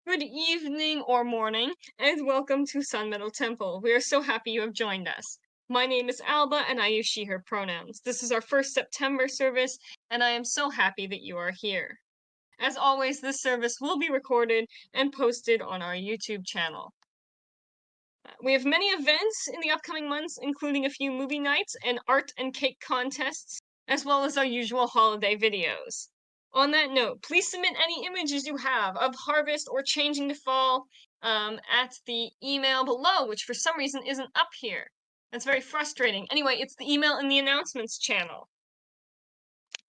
Good evening or morning, and welcome to Sun Meadow Temple. We are so happy you have joined us. My name is Alba, and I use she, her pronouns. This is our first September service, and I am so happy that you are here. As always, this service will be recorded and posted on our YouTube channel. We have many events in the upcoming months, including a few movie nights and art and cake contests, as well as our usual holiday videos. On that note, please submit any images you have of harvest or changing to fall at the email below, which for some reason isn't up here. That's very frustrating. Anyway, it's the email in the announcements channel.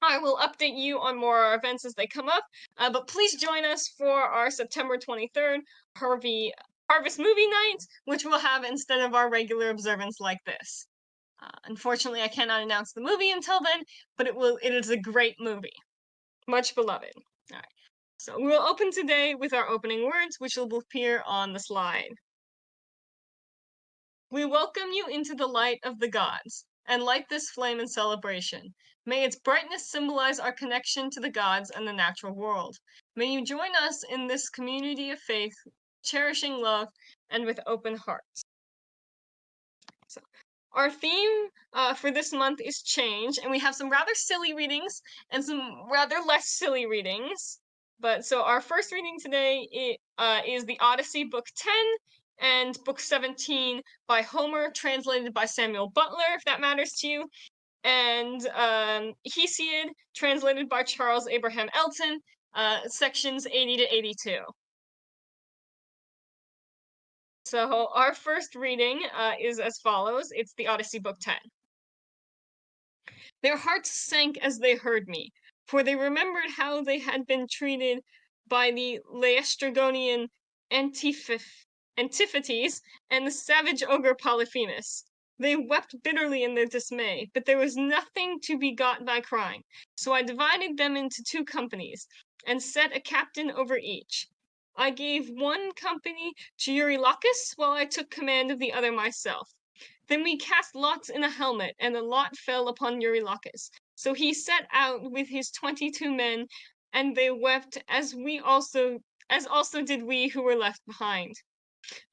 I will update you on more events as they come up, but please join us for our September 23rd Harvest Movie Night, which we'll have instead of our regular observance like this. Unfortunately, I cannot announce the movie until then, but it is a great movie. Much beloved. All right. So we will open today with our opening words, which will appear on the slide. We welcome you into the light of the gods, and light this flame in celebration. May its brightness symbolize our connection to the gods and the natural world. May you join us in this community of faith, cherishing love, and with open hearts. So, our theme for this month is change, and we have some rather silly readings and some rather less silly readings. But so our first reading today is the Odyssey, Book 10, and Book 17 by Homer, translated by Samuel Butler, if that matters to you, and Hesiod, translated by Charles Abraham Elton, sections 80 to 82. So our first reading is as follows. It's the Odyssey, Book 10. Their hearts sank as they heard me, for they remembered how they had been treated by the Laestrygonian Antiphates and the savage ogre Polyphemus. They wept bitterly in their dismay, but there was nothing to be got by crying. So I divided them into two companies, and set a captain over each. I gave one company to Eurylochus, while I took command of the other myself. Then we cast lots in a helmet, and the lot fell upon Eurylochus. So he set out with his 22 men, and they wept as also did we who were left behind.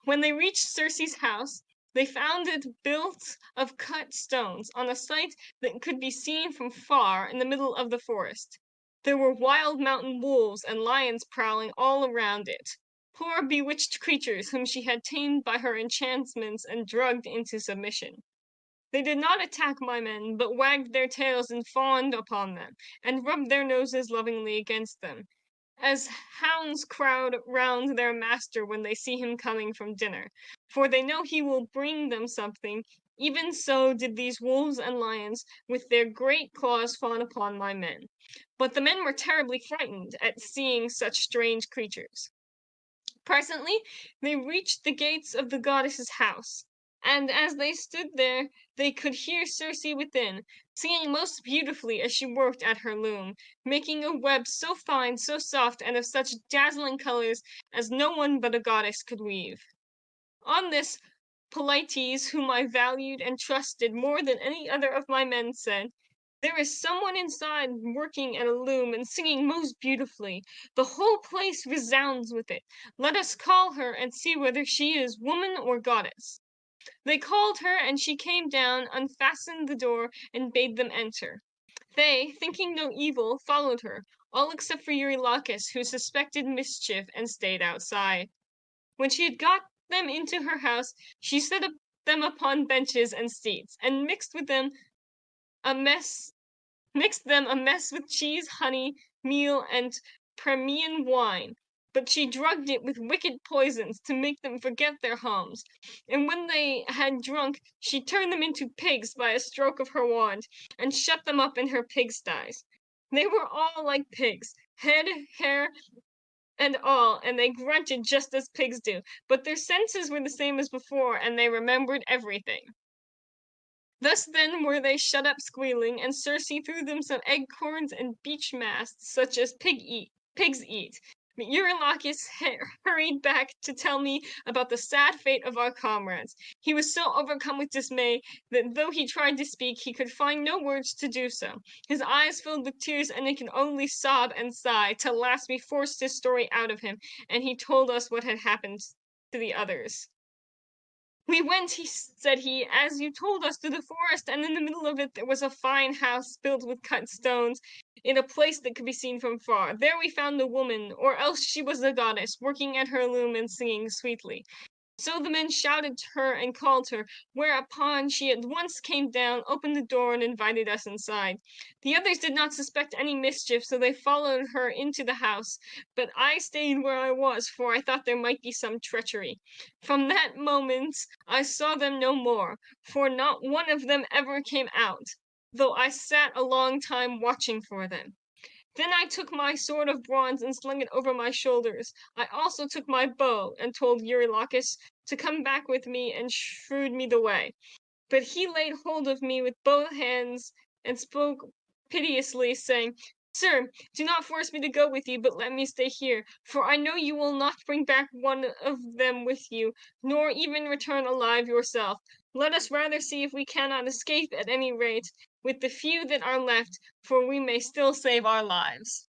When they reached Circe's house, they found it built of cut stones, on a site that could be seen from far in the middle of the forest. There were wild mountain wolves and lions prowling all around it. Poor bewitched creatures whom she had tamed by her enchantments and drugged into submission. They did not attack my men, but wagged their tails and fawned upon them, and rubbed their noses lovingly against them, as hounds crowd round their master when they see him coming from dinner, for they know he will bring them something. Even so did these wolves and lions with their great claws fawn upon my men. But the men were terribly frightened at seeing such strange creatures. Presently they reached the gates of the goddess's house, and as they stood there they could hear Circe within, singing most beautifully as she worked at her loom, making a web so fine, so soft, and of such dazzling colors as no one but a goddess could weave. On this, Polites, whom I valued and trusted more than any other of my men, said, "There is someone inside working at a loom and singing most beautifully. The whole place resounds with it. Let us call her and see whether she is woman or goddess." They called her, and she came down, unfastened the door, and bade them enter. They, thinking no evil, followed her, all except for Eurylochus, who suspected mischief and stayed outside. When she had got them into her house, she set them upon benches and seats, and mixed them a mess with cheese, honey, meal, and Permian wine. But she drugged it with wicked poisons to make them forget their homes. And when they had drunk, she turned them into pigs by a stroke of her wand, and shut them up in her pigsties. They were all like pigs, head, hair, and all, and they grunted just as pigs do, but their senses were the same as before, and they remembered everything. Thus then were they shut up squealing, and Circe threw them some acorns and beech masts, such as pigs eat. But Eurylochus hurried back to tell me about the sad fate of our comrades. He was so overcome with dismay that though he tried to speak, he could find no words to do so. His eyes filled with tears, and he could only sob and sigh, till last we forced his story out of him, and he told us what had happened to the others. We went, said he, as you told us, through the forest, and in the middle of it there was a fine house built with cut stones, in a place that could be seen from far. There we found the woman, or else she was the goddess, working at her loom and singing sweetly. So the men shouted to her and called her, whereupon she at once came down, opened the door, and invited us inside. The others did not suspect any mischief, so they followed her into the house, but I stayed where I was, for I thought there might be some treachery. From that moment I saw them no more, for not one of them ever came out, though I sat a long time watching for them. Then I took my sword of bronze and slung it over my shoulders. I also took my bow and told Eurylochus to come back with me and shewed me the way. But he laid hold of me with both hands and spoke piteously, saying, Sir, do not force me to go with you, but let me stay here, for I know you will not bring back one of them with you, nor even return alive yourself. Let us rather see if we cannot escape at any rate, with the few that are left, for we may still save our lives.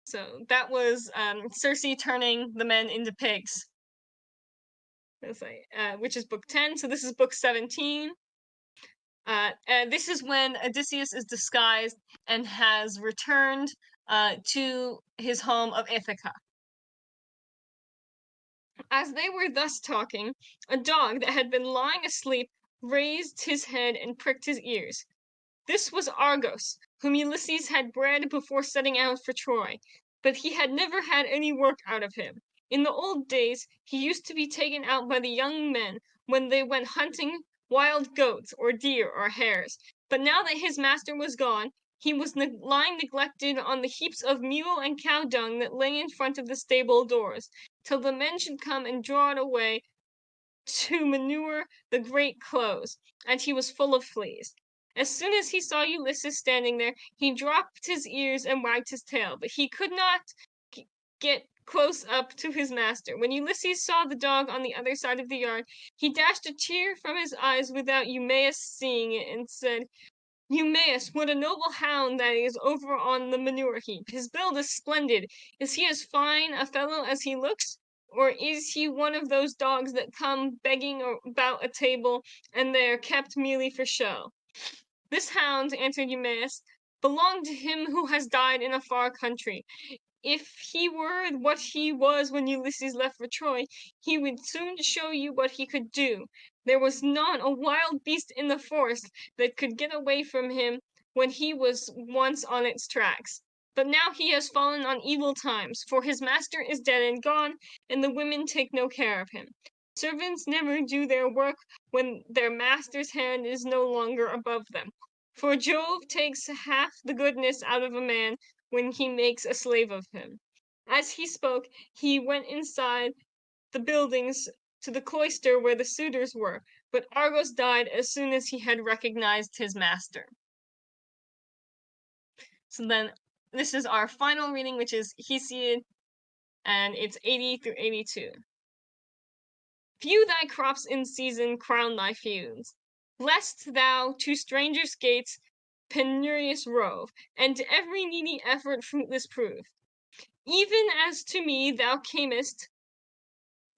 So that was Circe turning the men into pigs. Which is book 10. So this is book 17. This is when Odysseus is disguised and has returned to his home of Ithaca. As they were thus talking, a dog that had been lying asleep raised his head and pricked his ears. This was Argos, whom Ulysses had bred before setting out for Troy, but he had never had any work out of him. In the old days he used to be taken out by the young men when they went hunting wild goats or deer or hares, but now that his master was gone, he was lying neglected on the heaps of mule and cow dung that lay in front of the stable doors, till the men should come and draw it away to manure the great close, and he was full of fleas. As soon as he saw Ulysses standing there, he dropped his ears and wagged his tail, but he could not get close up to his master. When Ulysses saw the dog on the other side of the yard, he dashed a tear from his eyes without Eumaeus seeing it, and said, Eumaeus, what a noble hound that is over on the manure heap. His build is splendid. Is he as fine a fellow as he looks? Or is he one of those dogs that come begging about a table, and they are kept merely for show? This hound, answered Eumaeus, belonged to him who has died in a far country. If he were what he was when Ulysses left for Troy, he would soon show you what he could do. There was not a wild beast in the forest that could get away from him when he was once on its tracks. But now he has fallen on evil times, for his master is dead and gone, and the women take no care of him. Servants never do their work when their master's hand is no longer above them. For Jove takes half the goodness out of a man when he makes a slave of him. As he spoke, he went inside the buildings to the cloister where the suitors were, but Argos died as soon as he had recognized his master. So then this is our final reading, which is Hesiod, and it's 80 through 82. View thy crops in season, crown thy feuds, lest thou to strangers' gates penurious rove, and to every needy effort fruitless prove. Even as to me thou camest,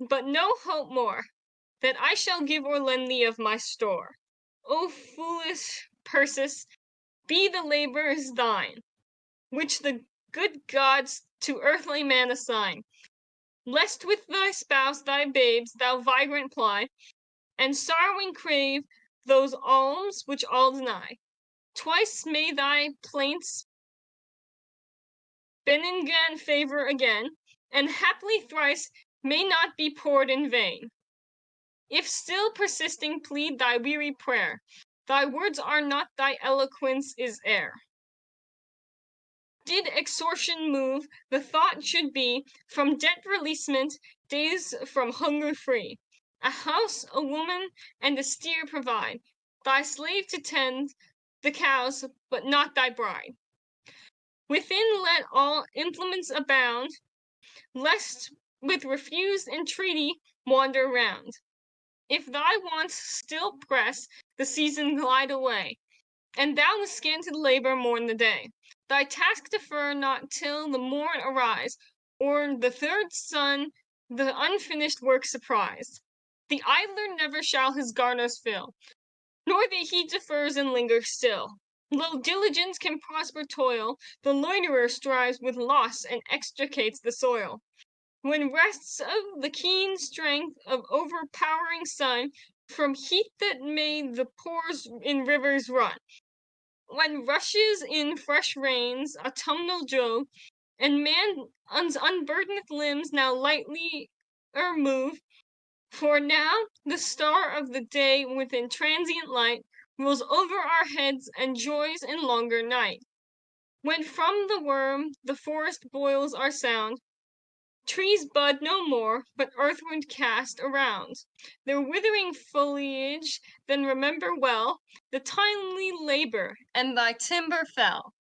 but no hope more, that I shall give or lend thee of my store. O foolish Persis, be the labours thine, which the good gods to earthly man assign, lest with thy spouse, thy babes, thou vagrant ply, and sorrowing crave those alms which all deny. Twice may thy plaints Benningan favor again, and haply thrice may not be poured in vain. If still persisting plead thy weary prayer, thy words are not, thy eloquence is air. Did extortion move, the thought should be from debt releasement, days from hunger free. A house, a woman, and a steer provide, thy slave to tend the cows, but not thy bride. Within let all implements abound, lest with refused entreaty wander round. If thy wants still press, the season glide away, and thou with scanted labor mourn the day. Thy task defer not till the morn arise, or the third sun the unfinished work surprise. The idler never shall his garners fill, nor that he defers and lingers still. Lo, diligence can prosper toil, the loiterer strives with loss and extricates the soil. When rests of the keen strength of overpowering sun, from heat that made the pores in rivers run, when rushes in fresh rains autumnal Jove, and man's unburdened limbs now lightly move, for now the star of the day within transient light rules over our heads and joys in longer night. When from the worm the forest boils are sound, trees bud no more, but earthward cast around their withering foliage, then remember well the timely labor, and thy timber fell.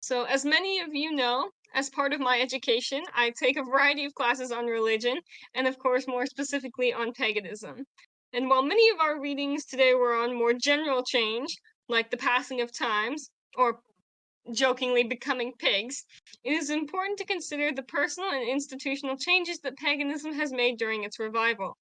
So, as many of you know, as part of my education, I take a variety of classes on religion, and of course, more specifically on paganism. And while many of our readings today were on more general change, like the passing of times, or jokingly becoming pigs, it is important to consider the personal and institutional changes that paganism has made during its revival.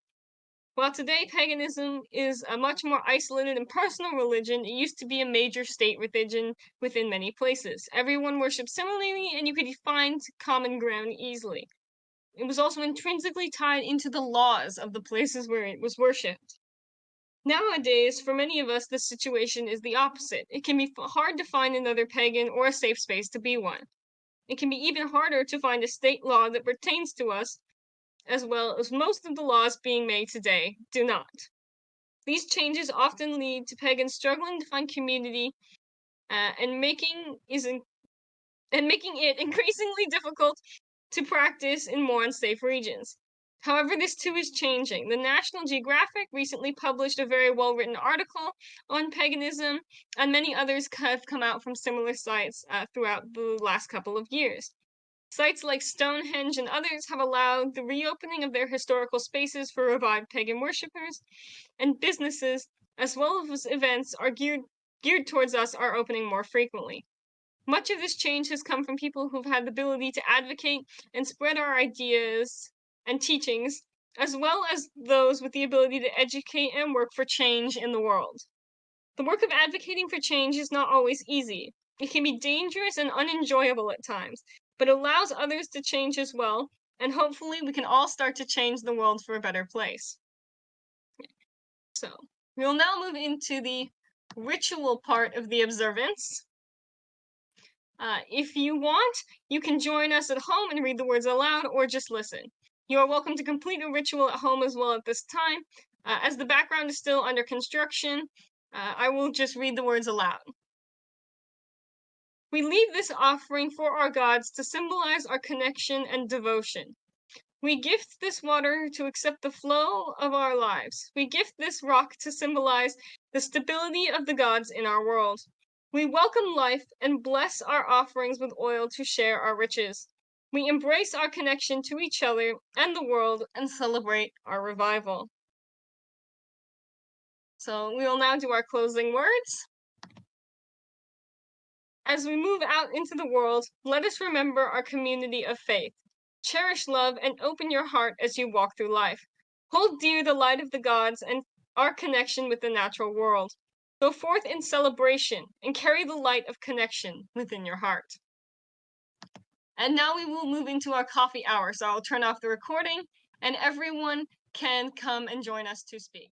While today paganism is a much more isolated and personal religion, it used to be a major state religion within many places. Everyone worshipped similarly, and you could find common ground easily. It was also intrinsically tied into the laws of the places where it was worshipped. Nowadays, for many of us, the situation is the opposite. It can be hard to find another pagan or a safe space to be one. It can be even harder to find a state law that pertains to us, as well as most of the laws being made today do not. These changes often lead to pagans struggling to find community and making it increasingly difficult to practice in more unsafe regions. However, this too is changing. The National Geographic recently published a very well-written article on paganism, and many others have come out from similar sites throughout the last couple of years. Sites like Stonehenge and others have allowed the reopening of their historical spaces for revived pagan worshippers, and businesses, as well as events are geared towards us, are opening more frequently. Much of this change has come from people who've had the ability to advocate and spread our ideas and teachings, as well as those with the ability to educate and work for change in the world. The work of advocating for change is not always easy. It can be dangerous and unenjoyable at times, but allows others to change as well, and hopefully we can all start to change the world for a better place. So, we'll now move into the ritual part of the observance. If you want, you can join us at home and read the words aloud, or just listen. You are welcome to complete a ritual at home as well at this time. As the background is still under construction, I will just read the words aloud. We leave this offering for our gods to symbolize our connection and devotion. We gift this water to accept the flow of our lives. We gift this rock to symbolize the stability of the gods in our world. We welcome life and bless our offerings with oil to share our riches. We embrace our connection to each other and the world and celebrate our revival. So we will now do our closing words. As we move out into the world, let us remember our community of faith. Cherish love and open your heart as you walk through life. Hold dear the light of the gods and our connection with the natural world. Go forth in celebration and carry the light of connection within your heart. And now we will move into our coffee hour. So I'll turn off the recording and everyone can come and join us to speak.